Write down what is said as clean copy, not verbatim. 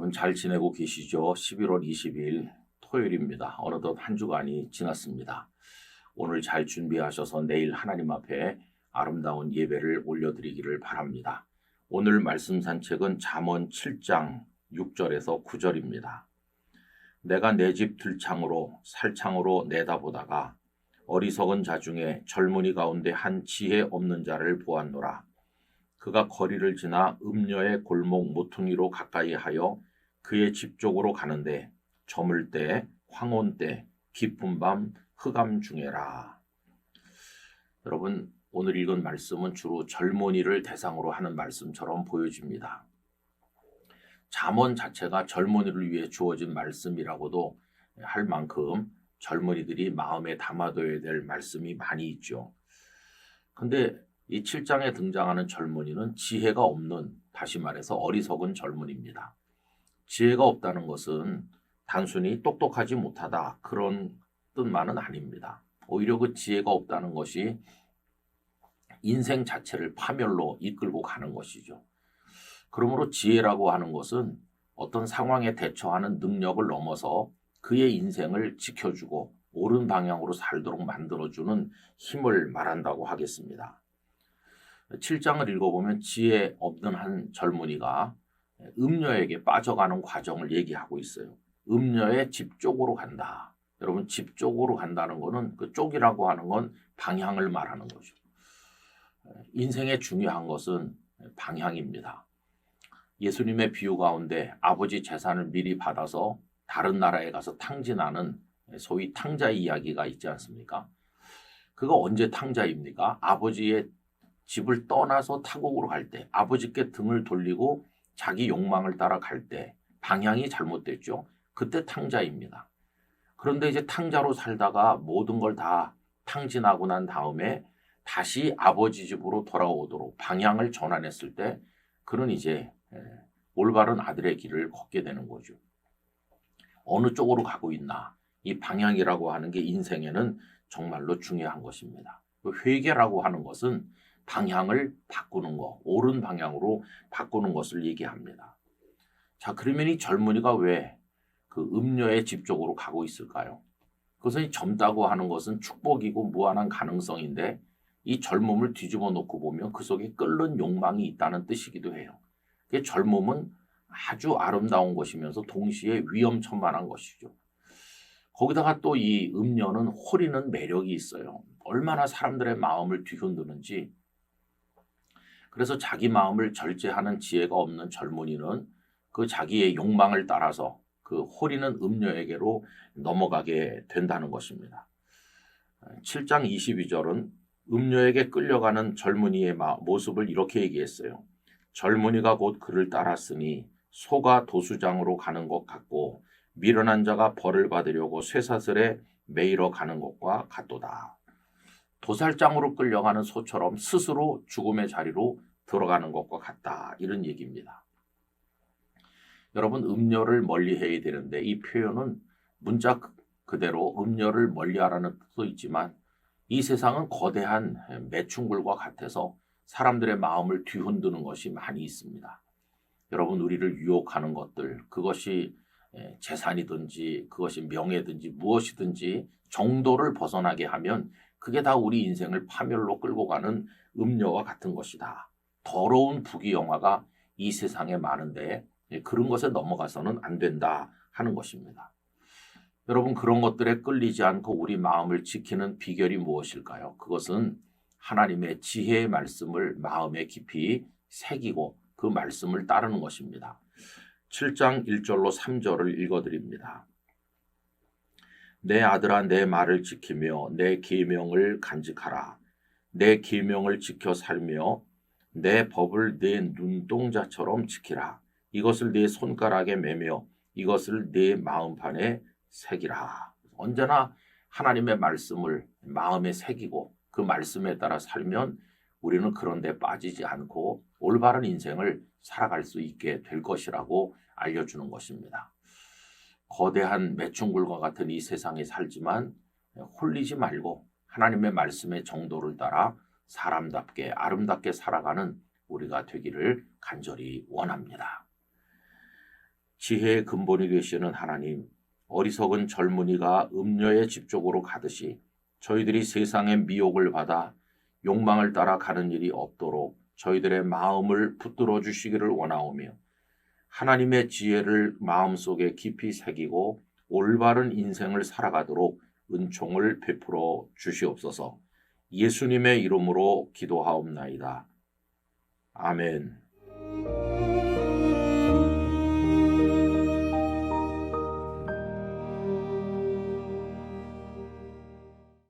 여러분 잘 지내고 계시죠? 11월 20일 토요일입니다. 어느덧 한 주간이 지났습니다. 오늘 잘 준비하셔서 내일 하나님 앞에 아름다운 예배를 올려드리기를 바랍니다. 오늘 말씀 산책은 잠언 7장 6절에서 9절입니다. 내가 내 집 들창으로 살창으로 내다보다가 어리석은 자 중에 젊은이 가운데 한 지혜 없는 자를 보았노라. 그가 거리를 지나 음녀의 골목 모퉁이로 가까이 하여 그의 집 쪽으로 가는데 저물 때, 황혼 때, 깊은 밤, 흑암 중에라. 여러분, 오늘 읽은 말씀은 주로 젊은이를 대상으로 하는 말씀처럼 보여집니다. 잠언 자체가 젊은이를 위해 주어진 말씀이라고도 할 만큼 젊은이들이 마음에 담아둬야 될 말씀이 많이 있죠. 근데 이 7장에 등장하는 젊은이는 지혜가 없는, 다시 말해서 어리석은 젊은이입니다. 지혜가 없다는 것은 단순히 똑똑하지 못하다 그런 뜻만은 아닙니다. 오히려 그 지혜가 없다는 것이 인생 자체를 파멸로 이끌고 가는 것이죠. 그러므로 지혜라고 하는 것은 어떤 상황에 대처하는 능력을 넘어서 그의 인생을 지켜주고 옳은 방향으로 살도록 만들어주는 힘을 말한다고 하겠습니다. 7장을 읽어보면 지혜 없는 한 젊은이가 음녀에게 빠져가는 과정을 얘기하고 있어요. 음녀의 집 쪽으로 간다. 여러분, 집 쪽으로 간다는 것은 그 쪽이라고 하는 건 방향을 말하는 거죠. 인생에 중요한 것은 방향입니다. 예수님의 비유 가운데 아버지 재산을 미리 받아서 다른 나라에 가서 탕진하는 소위 탕자 이야기가 있지 않습니까? 그가 언제 탕자입니까? 아버지의 집을 떠나서 타국으로 갈 때, 아버지께 등을 돌리고 자기 욕망을 따라 갈 때 방향이 잘못됐죠. 그때 탕자입니다. 그런데 이제 탕자로 살다가 모든 걸 다 탕진하고 난 다음에 다시 아버지 집으로 돌아오도록 방향을 전환했을 때 그는 이제 올바른 아들의 길을 걷게 되는 거죠. 어느 쪽으로 가고 있나, 이 방향이라고 하는 게 인생에는 정말로 중요한 것입니다. 회개라고 하는 것은 방향을 바꾸는 것, 옳은 방향으로 바꾸는 것을 얘기합니다. 자, 그러면 이 젊은이가 왜 그 음녀의 집 쪽으로 가고 있을까요? 그것은 젊다고 하는 것은 축복이고 무한한 가능성인데 이 젊음을 뒤집어 놓고 보면 그 속에 끓는 욕망이 있다는 뜻이기도 해요. 젊음은 아주 아름다운 것이면서 동시에 위험천만한 것이죠. 거기다가 또 이 음녀는 호리는 매력이 있어요. 얼마나 사람들의 마음을 뒤흔드는지. 그래서 자기 마음을 절제하는 지혜가 없는 젊은이는 그 자기의 욕망을 따라서 그 호리는 음녀에게로 넘어가게 된다는 것입니다. 7장 22절은 음녀에게 끌려가는 젊은이의 모습을 이렇게 얘기했어요. 젊은이가 곧 그를 따랐으니 소가 도수장으로 가는 것 같고 미련한 자가 벌을 받으려고 쇠사슬에 매이러 가는 것과 같도다. 도살장으로 끌려가는 소처럼 스스로 죽음의 자리로 들어가는 것과 같다. 이런 얘기입니다. 여러분, 음녀를 멀리해야 되는데 이 표현은 문자 그대로 음녀를 멀리하라는 뜻도 있지만 이 세상은 거대한 매춘굴과 같아서 사람들의 마음을 뒤흔드는 것이 많이 있습니다. 여러분, 우리를 유혹하는 것들, 그것이 재산이든지 그것이 명예든지 무엇이든지 정도를 벗어나게 하면 그게 다 우리 인생을 파멸로 끌고 가는 음녀와 같은 것이다. 더러운 부귀영화가 이 세상에 많은데 그런 것에 넘어가서는 안 된다 하는 것입니다. 여러분, 그런 것들에 끌리지 않고 우리 마음을 지키는 비결이 무엇일까요? 그것은 하나님의 지혜의 말씀을 마음에 깊이 새기고 그 말씀을 따르는 것입니다. 7장 1절로 3절을 읽어드립니다. 내 아들아, 내 말을 지키며 내 계명을 간직하라. 내 계명을 지켜 살며 내 법을 내 눈동자처럼 지키라. 이것을 네 손가락에 매며 이것을 네 마음판에 새기라. 언제나 하나님의 말씀을 마음에 새기고 그 말씀에 따라 살면 우리는 그런 데 빠지지 않고 올바른 인생을 살아갈 수 있게 될 것이라고 알려주는 것입니다. 거대한 매춘굴과 같은 이 세상에 살지만 홀리지 말고 하나님의 말씀의 정도를 따라 사람답게 아름답게 살아가는 우리가 되기를 간절히 원합니다. 지혜의 근본이 되시는 하나님, 어리석은 젊은이가 음녀의 집쪽으로 가듯이 저희들이 세상의 미혹을 받아 욕망을 따라 가는 일이 없도록 저희들의 마음을 붙들어 주시기를 원하오며 하나님의 지혜를 마음속에 깊이 새기고 올바른 인생을 살아가도록 은총을 베풀어 주시옵소서. 예수님의 이름으로 기도하옵나이다. 아멘.